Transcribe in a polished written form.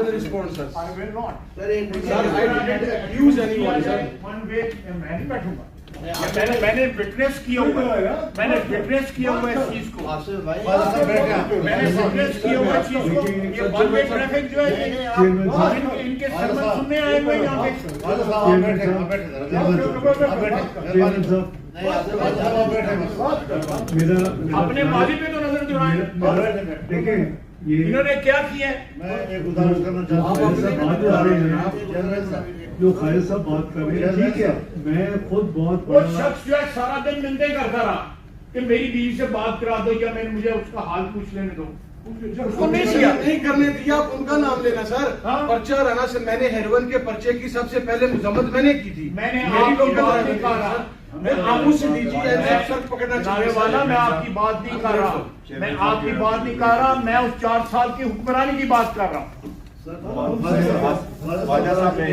will respond, sir. I will not. Sir, I didn't accuse anyone, sir. One way मैं नहीं बैठूंगा। मैंने witness किया हुआ है, मैंने विटनेस किया हुआ है इस चीज को, मैंने विटनेस किया हुआ है चीज को। ये वन वे ट्रैफिक जो है इनके सरमन सुनने आए हुए यहाँ पे। अपने माली पे तो नजर दुराए। देखिए इन्होंने क्या किया है? मैं एक उदाहरण करना चाहता हूँ। जो खालिद साहब बात कर रहे हैं, ठीक है, मैं खुद बहुत वो शख्स जो है सारा दिन निंदे करता रहा कि मेरी बीवी से बात करा दो या मैं मुझे उसका हाल पूछ लेने दो। उसको नहीं करने दिया, आप उनका नाम लेना सर। हाँ? पर्चा राना से मैंने हेरोइन के पर्चे की सबसे पहले मुजम्मत मैंने की थी। मैंने मेरी आपकी लोग बात नहीं कर रहा। मैं आमू से दीजिए, सर पकड़ना चाहिए वाला मैं आपकी बात नहीं कर रहा, मैं आपकी बात नहीं कर रहा, मैं उस 4 साल की हुक्मरानी की बात कर रहा हूँ। ख्वाजा साहब ने